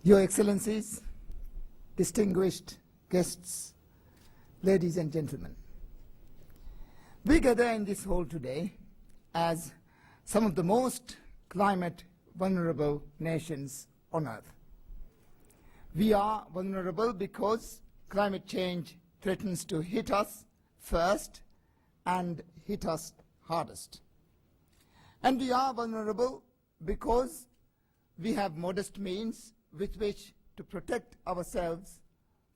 Your Excellencies, distinguished guests, ladies and gentlemen, we gather in this hall today as some of the most climate vulnerable nations on earth. We are vulnerable because climate change threatens to hit us first and hit us hardest. And we are vulnerable because we have modest means with which to protect ourselves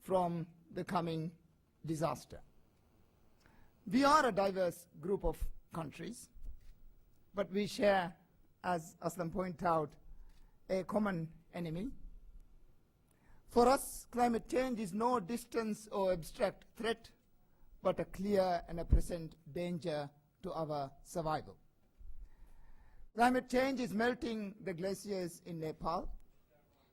from the coming disaster. We are a diverse group of countries, but we share, as Aslam pointed out, a common enemy. For us, climate change is no distant or abstract threat, but a clear and a present danger to our survival. Climate change is melting the glaciers in Nepal.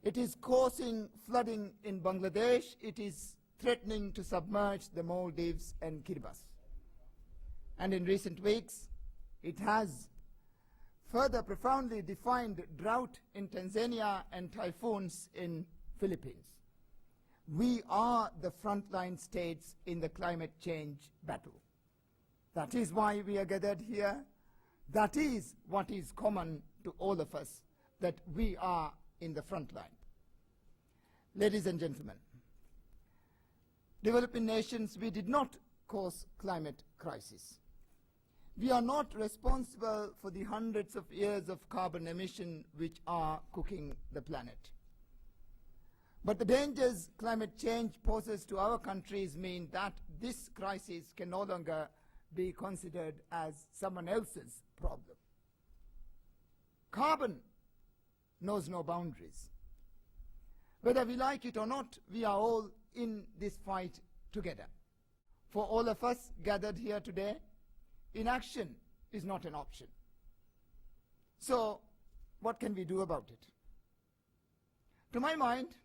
It is causing flooding in Bangladesh. It is threatening to submerge the Maldives and Kiribati. And in recent weeks, it has further profoundly defined drought in Tanzania and typhoons in Philippines. We are the frontline states in the climate change battle. That is why we are gathered here. That is what is common to all of us, that we are in the front line. Ladies and gentlemen, developing nations, we did not cause climate crisis. We are not responsible for the hundreds of years of carbon emission which are cooking the planet. But the dangers climate change poses to our countries mean that this crisis can no longer be considered as someone else's problem. Carbon knows no boundaries. Whether we like it or not, we are all in this fight together. For all of us gathered here today, inaction is not an option. So, what can we do about it? To my mind,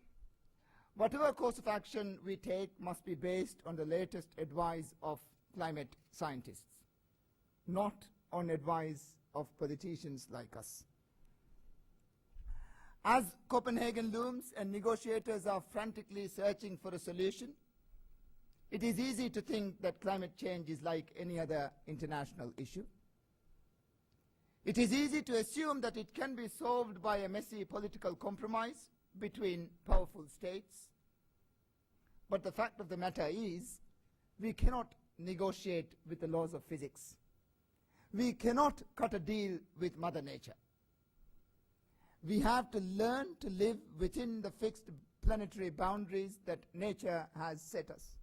whatever course of action we take must be based on the latest advice of climate scientists, not on advice of politicians like us. As Copenhagen looms and negotiators are frantically searching for a solution, it is easy to think that climate change is like any other international issue. It is easy to assume that it can be solved by a messy political compromise between powerful states. But the fact of the matter is, we cannot negotiate with the laws of physics. We cannot cut a deal with Mother Nature. We have to learn to live within the fixed planetary boundaries that nature has set us.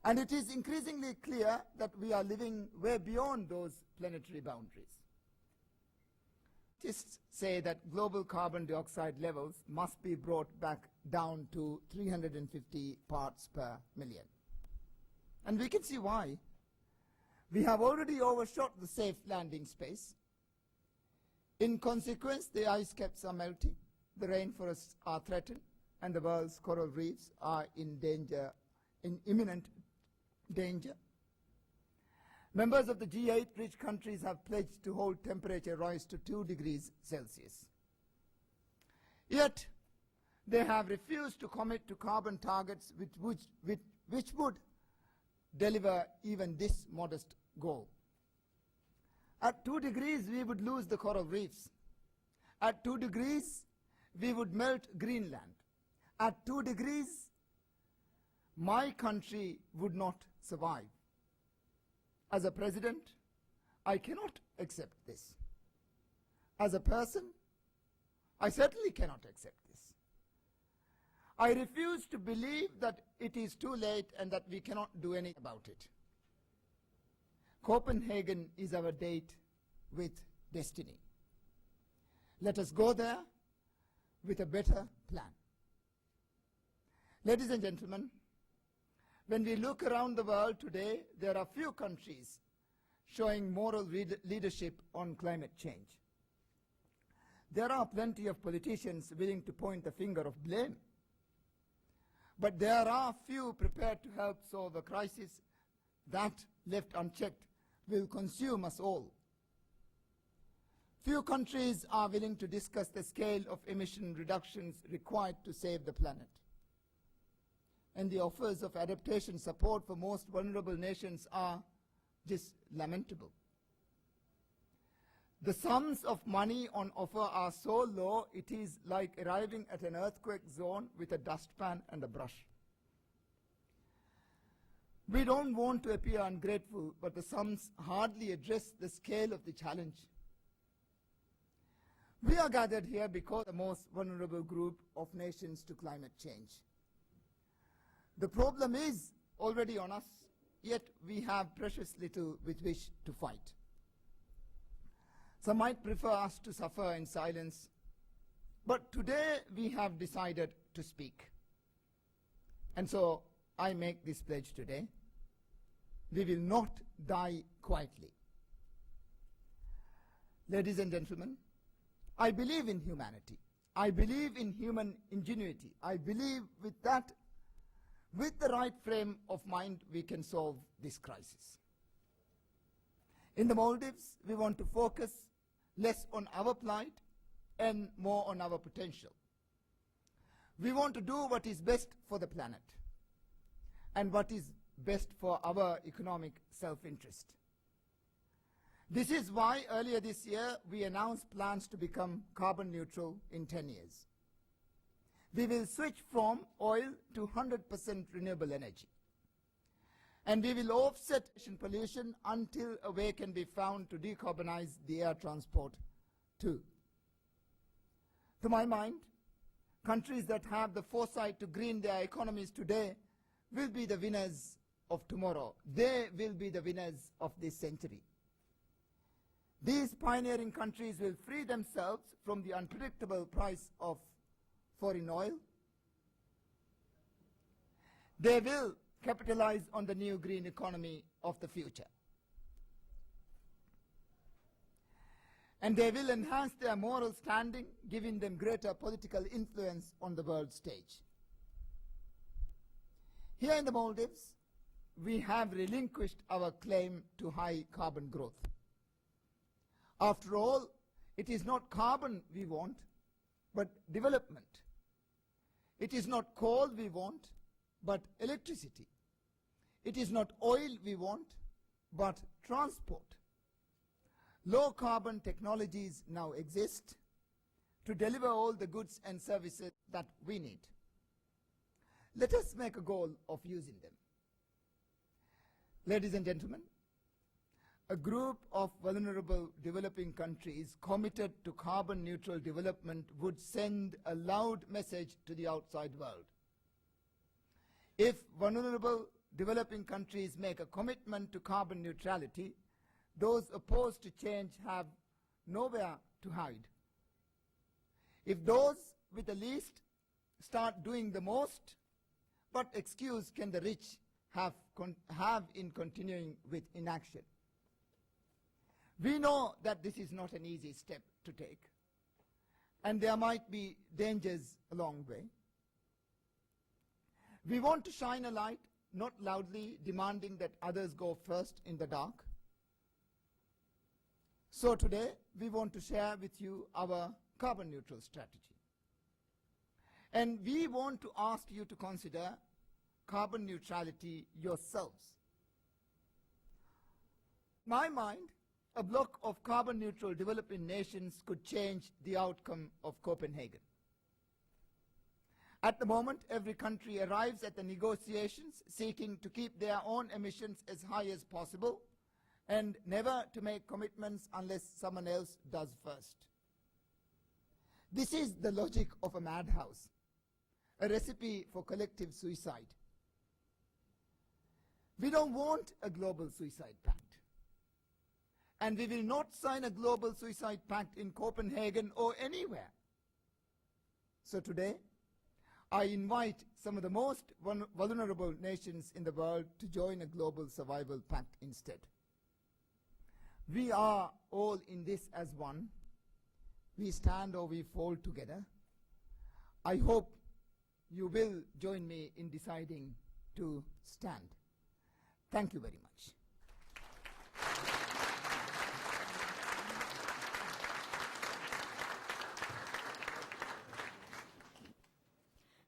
And it is increasingly clear that we are living way beyond those planetary boundaries. Scientists say that global carbon dioxide levels must be brought back down to 350 parts per million. And we can see why. We have already overshot the safe landing space. In consequence, the ice caps are melting, the rainforests are threatened, and the world's coral reefs are in imminent danger. Members of the G8 rich countries have pledged to hold temperature rise to 2 degrees Celsius. Yet, they have refused to commit to carbon targets which would deliver even this modest goal. At 2 degrees, we would lose the coral reefs. At 2 degrees, we would melt Greenland. At 2 degrees, my country would not survive. As a president, I cannot accept this. As a person, I certainly cannot accept this. I refuse to believe that it is too late and that we cannot do anything about it. Copenhagen is our date with destiny. Let us go there with a better plan. Ladies and gentlemen, when we look around the world today, there are few countries showing moral leadership on climate change. There are plenty of politicians willing to point the finger of blame. But there are few prepared to help solve a crisis that, left unchecked, will consume us all. Few countries are willing to discuss the scale of emission reductions required to save the planet. And the offers of adaptation support for most vulnerable nations are just lamentable. The sums of money on offer are so low, it is like arriving at an earthquake zone with a dustpan and a brush. We don't want to appear ungrateful, but the sums hardly address the scale of the challenge. We are gathered here because the most vulnerable group of nations to climate change. The problem is already on us, yet we have precious little with which to fight. Some might prefer us to suffer in silence, but today we have decided to speak. And so I make this pledge today. We will not die quietly. Ladies and gentlemen, I believe in humanity. I believe in human ingenuity. I believe with the right frame of mind, we can solve this crisis. In the Maldives, we want to focus less on our plight and more on our potential. We want to do what is best for the planet and what is best for our economic self-interest. This is why earlier this year we announced plans to become carbon neutral in 10 years. We will switch from oil to 100% renewable energy. And we will offset pollution until a way can be found to decarbonize the air transport too. To my mind, countries that have the foresight to green their economies today will be the winners of tomorrow. They will be the winners of this century. These pioneering countries will free themselves from the unpredictable price of foreign oil. They will capitalize on the new green economy of the future. And they will enhance their moral standing, giving them greater political influence on the world stage. Here in the Maldives, we have relinquished our claim to high carbon growth. After all, it is not carbon we want, but development. It is not coal we want, but electricity. It is not oil we want, but transport. Low carbon technologies now exist to deliver all the goods and services that we need. Let us make a goal of using them. Ladies and gentlemen, a group of vulnerable developing countries committed to carbon neutral development would send a loud message to the outside world. If vulnerable developing countries make a commitment to carbon neutrality, those opposed to change have nowhere to hide. If those with the least start doing the most, what excuse can the rich have in continuing with inaction? We know that this is not an easy step to take, and there might be dangers along the way. We want to shine a light, not loudly demanding that others go first in the dark. So today, we want to share with you our carbon neutral strategy. And we want to ask you to consider carbon neutrality yourselves. In my mind, a bloc of carbon neutral developing nations could change the outcome of Copenhagen. At the moment, every country arrives at the negotiations seeking to keep their own emissions as high as possible and never to make commitments unless someone else does first. This is the logic of a madhouse, a recipe for collective suicide. We don't want a global suicide pact. And we will not sign a global suicide pact in Copenhagen or anywhere. So today, I invite some of the most vulnerable nations in the world to join a global survival pact instead. We are all in this as one. We stand or we fall together. I hope you will join me in deciding to stand. Thank you very much.